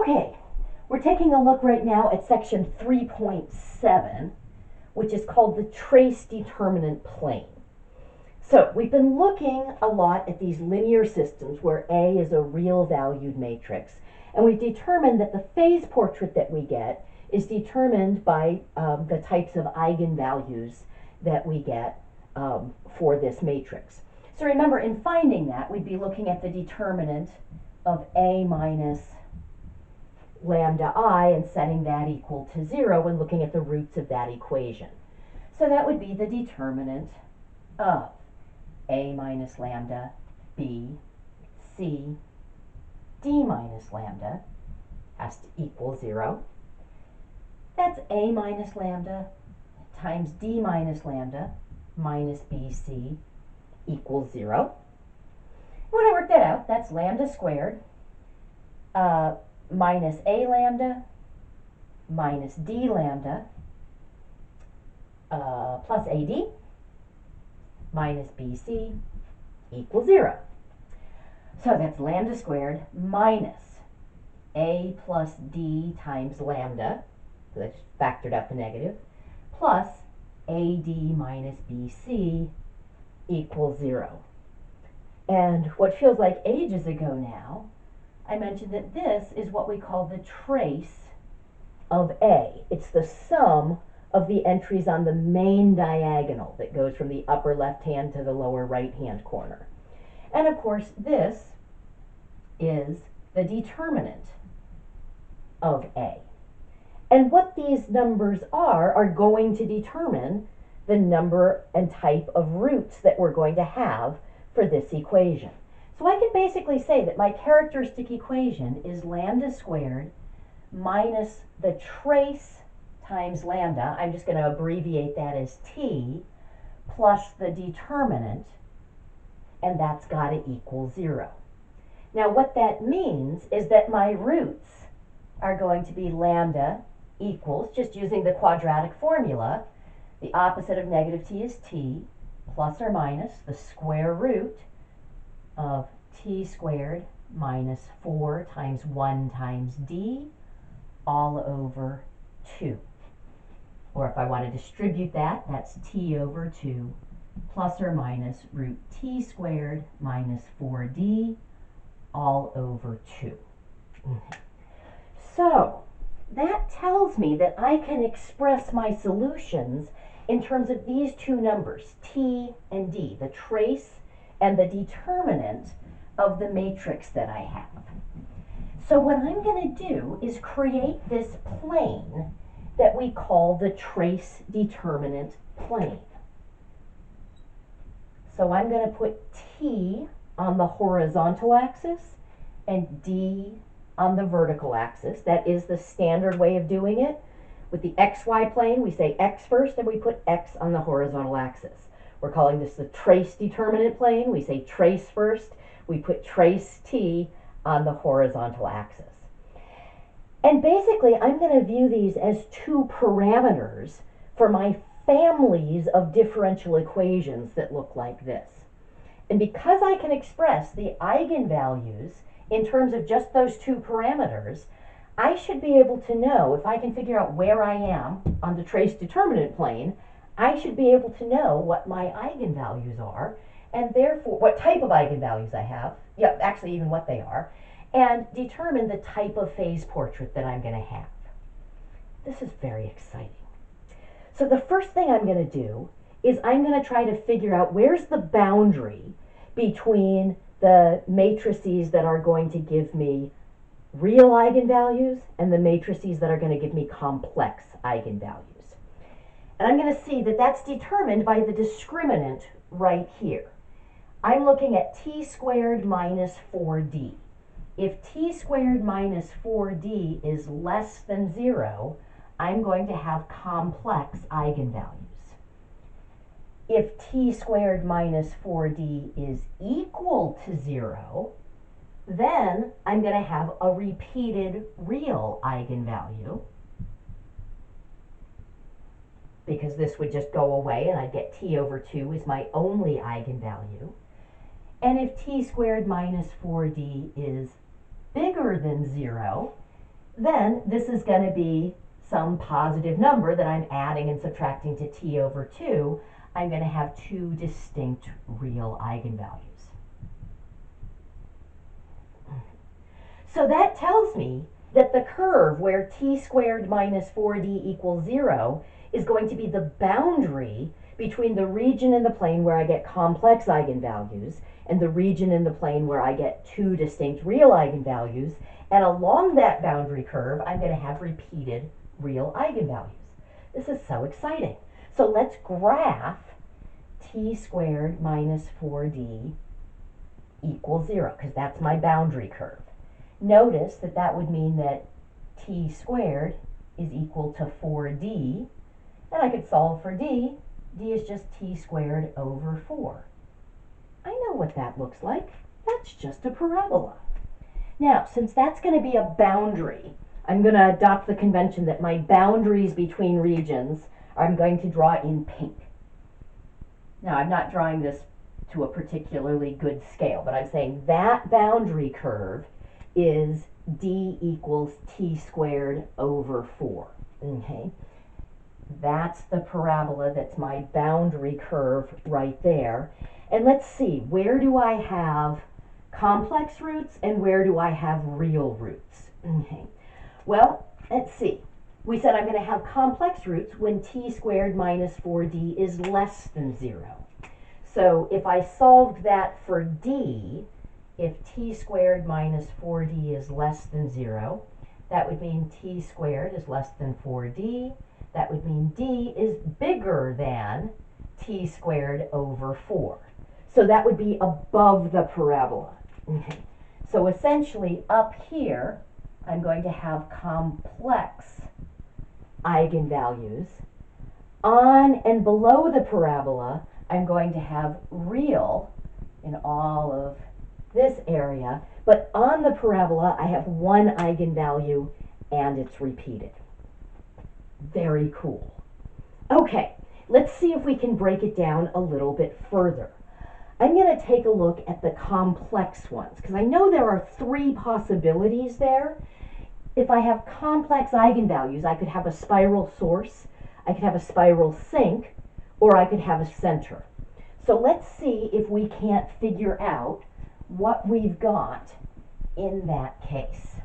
Okay, we're taking a look right now at section 3.7, which is called the trace determinant plane. So we've been looking a lot at these linear systems where A is a real valued matrix, and we've determined that the phase portrait that we get is determined by the types of eigenvalues that we get for this matrix. So remember, in finding that, we'd be looking at the determinant of A minus lambda I and setting that equal to 0 and looking at the roots of that equation. So that would be the determinant of A minus lambda, B, C, D minus lambda has to equal 0. That's A minus lambda times D minus lambda minus BC equals 0. When I work that out, that's lambda squared minus A lambda minus D lambda plus AD minus BC equals 0. So that's lambda squared minus A plus D times lambda, so that's factored out the negative, plus AD minus BC equals 0. And what feels like ages ago now, I mentioned that this is what we call the trace of A. It's the sum of the entries on the main diagonal that goes from the upper left hand to the lower right hand corner. And of course, this is the determinant of A. And what these numbers are going to determine the number and type of roots that we're going to have for this equation. So I can basically say that my characteristic equation is lambda squared minus the trace times lambda, I'm just going to abbreviate that as T, plus the determinant, and that's got to equal 0. Now what that means is that my roots are going to be lambda equals, just using the quadratic formula, the opposite of negative T is T, plus or minus the square root of T squared minus 4 times 1 times D all over 2. Or if I want to distribute that, that's T over 2 plus or minus root T squared minus 4D all over 2. So that tells me that I can express my solutions in terms of these two numbers, T and D, the trace and the determinant of the matrix that I have. So what I'm going to do is create this plane that we call the trace determinant plane. So I'm going to put T on the horizontal axis and D on the vertical axis. That is the standard way of doing it. With the XY plane, we say X first and we put X on the horizontal axis. We're calling this the trace determinant plane. We say trace first, we put trace T on the horizontal axis. And basically, I'm going to view these as two parameters for my families of differential equations that look like this. And because I can express the eigenvalues in terms of just those two parameters, I should be able to know, if I can figure out where I am on the trace determinant plane, I should be able to know what my eigenvalues are, and therefore what type of eigenvalues I have, yeah, actually even what they are, and determine the type of phase portrait that I'm going to have. This is very exciting. So the first thing I'm going to do is I'm going to try to figure out where's the boundary between the matrices that are going to give me real eigenvalues and the matrices that are going to give me complex eigenvalues. And I'm going to see that that's determined by the discriminant right here. I'm looking at T squared minus 4D. If T squared minus 4D is less than 0, I'm going to have complex eigenvalues. If T squared minus 4D is equal to 0, then I'm going to have a repeated real eigenvalue, because this would just go away and I'd get T over 2 is my only eigenvalue. And if T squared minus 4D is bigger than 0, then this is going to be some positive number that I'm adding and subtracting to t over 2. I'm going to have two distinct real eigenvalues. So that tells me that the curve where t squared minus 4d equals 0 is going to be the boundary between the region in the plane where I get complex eigenvalues and the region in the plane where I get two distinct real eigenvalues. And along that boundary curve, I'm going to have repeated real eigenvalues. This is so exciting. So let's graph t squared minus 4d equals 0, because that's my boundary curve. Notice that that would mean that t squared is equal to 4d, and I could solve for d. d is just t squared over 4. I know what that looks like. That's just a parabola. Now, since that's going to be a boundary, I'm going to adopt the convention that my boundaries between regions I'm going to draw in pink. Now, I'm not drawing this to a particularly good scale, but I'm saying that boundary curve is d equals t squared over 4. Okay? That's the parabola, that's my boundary curve right there. And let's see, where do I have complex roots and where do I have real roots? Okay. Well, let's see. We said I'm going to have complex roots when t squared minus 4d is less than 0. So if I solved that for d, if t squared minus 4d is less than 0, that would mean t squared is less than 4d. That would mean d is bigger than t squared over 4. So that would be above the parabola. Okay. So essentially up here, I'm going to have complex eigenvalues. On and below the parabola, I'm going to have real in all of this area, but on the parabola, I have one eigenvalue and it's repeated. Very cool. Okay, let's see if we can break it down a little bit further. I'm going to take a look at the complex ones, because I know there are three possibilities there. If I have complex eigenvalues, I could have a spiral source, I could have a spiral sink, or I could have a center. So let's see if we can't figure out what we've got in that case.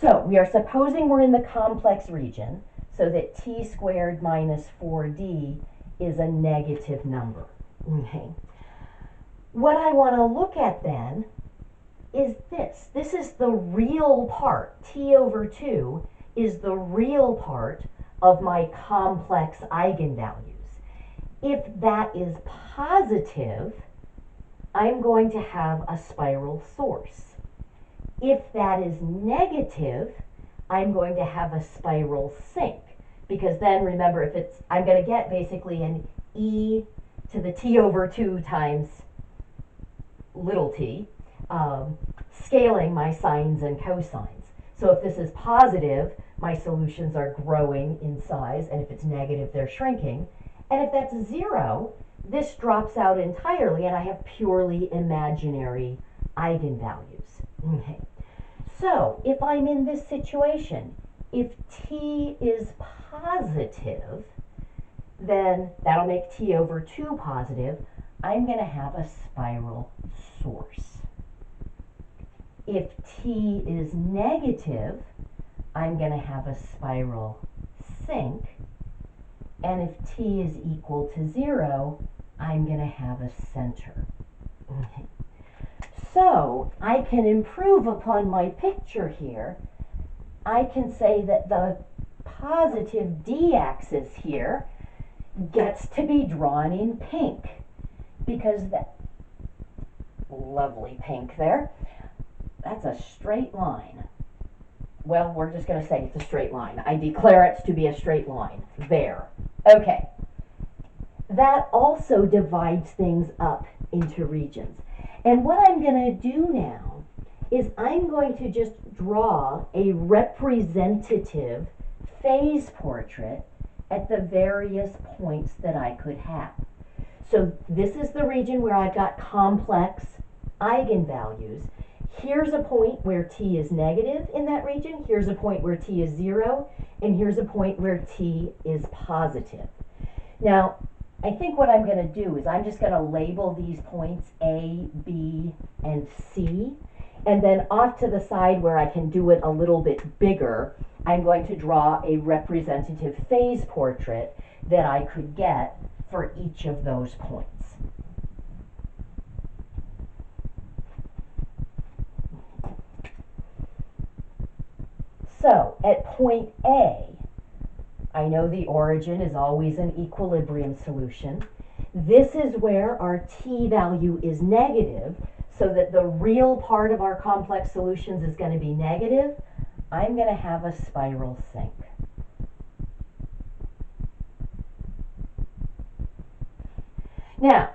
So we are supposing we're in the complex region, so that t squared minus 4d is a negative number. Okay. What I want to look at then is this. This is the real part. T over 2 is the real part of my complex eigenvalues. If that is positive, I'm going to have a spiral source. If that is negative, I'm going to have a spiral sink, because then remember, if it's, I'm going to get basically an e to the t over 2 times little t, scaling my sines and cosines. So if this is positive, my solutions are growing in size, and if it's negative, they're shrinking. And if that's 0, this drops out entirely, and I have purely imaginary eigenvalues. Okay. So if I'm in this situation, if t is positive, then that'll make t over 2 positive. I'm going to have a spiral source. If t is negative, I'm going to have a spiral sink. And if t is equal to 0, I'm going to have a center. Okay. So I can improve upon my picture here. I can say that the positive d-axis here gets to be drawn in pink, because that lovely pink there, that's a straight line. Well, we're just going to say it's a straight line. I declare it to be a straight line. There. Okay. That also divides things up into regions. And what I'm going to do now is I'm going to just draw a representative phase portrait at the various points that I could have. So this is the region where I've got complex eigenvalues. Here's a point where t is negative in that region, here's a point where t is 0, and here's a point where t is positive. Now, I think what I'm going to do is I'm just going to label these points A, B, and C, and then off to the side where I can do it a little bit bigger, I'm going to draw a representative phase portrait that I could get for each of those points. So, at point A, I know the origin is always an equilibrium solution. This is where our t value is negative, so that the real part of our complex solutions is going to be negative. I'm going to have a spiral sink. Now,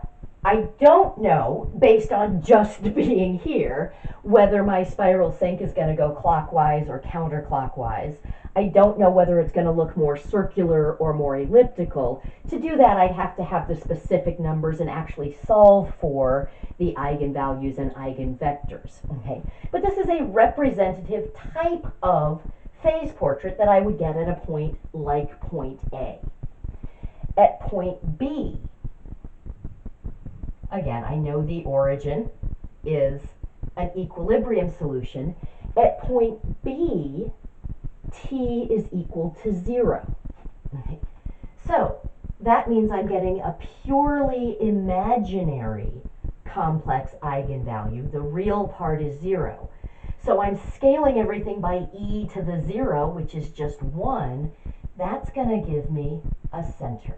I don't know, based on just being here, whether my spiral sink is going to go clockwise or counterclockwise. I don't know whether it's going to look more circular or more elliptical. To do that, I'd have to have the specific numbers and actually solve for the eigenvalues and eigenvectors. Okay? But this is a representative type of phase portrait that I would get at a point like point A. At point B, again, I know the origin is an equilibrium solution. At point B, t is equal to 0. Okay. So that means I'm getting a purely imaginary complex eigenvalue. The real part is 0. So I'm scaling everything by e to the 0, which is just 1. That's going to give me a center.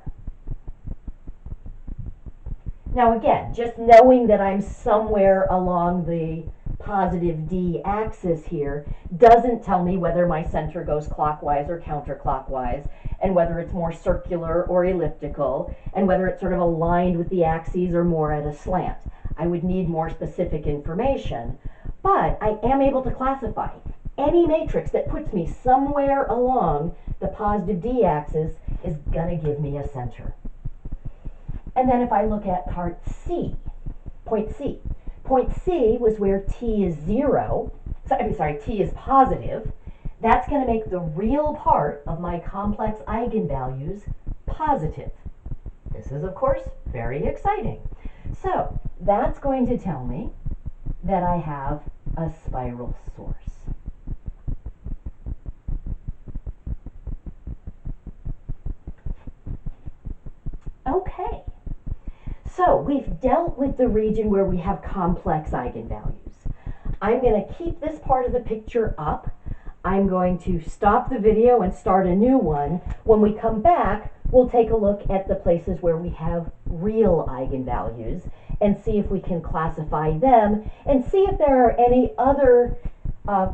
Now again, just knowing that I'm somewhere along the positive d axis here doesn't tell me whether my center goes clockwise or counterclockwise, and whether it's more circular or elliptical, and whether it's sort of aligned with the axes or more at a slant. I would need more specific information, but I am able to classify any matrix that puts me somewhere along the positive d axis is going to give me a center. And then if I look at part C, point C. Point C was where t is 0, t is positive. That's going to make the real part of my complex eigenvalues positive. This is, of course, very exciting. So that's going to tell me that I have a spiral source. Okay. So we've dealt with the region where we have complex eigenvalues. I'm going to keep this part of the picture up. I'm going to stop the video and start a new one. When we come back, we'll take a look at the places where we have real eigenvalues and see if we can classify them and see if there are any other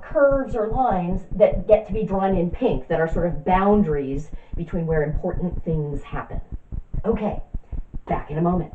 curves or lines that get to be drawn in pink that are sort of boundaries between where important things happen. Okay, back in a moment.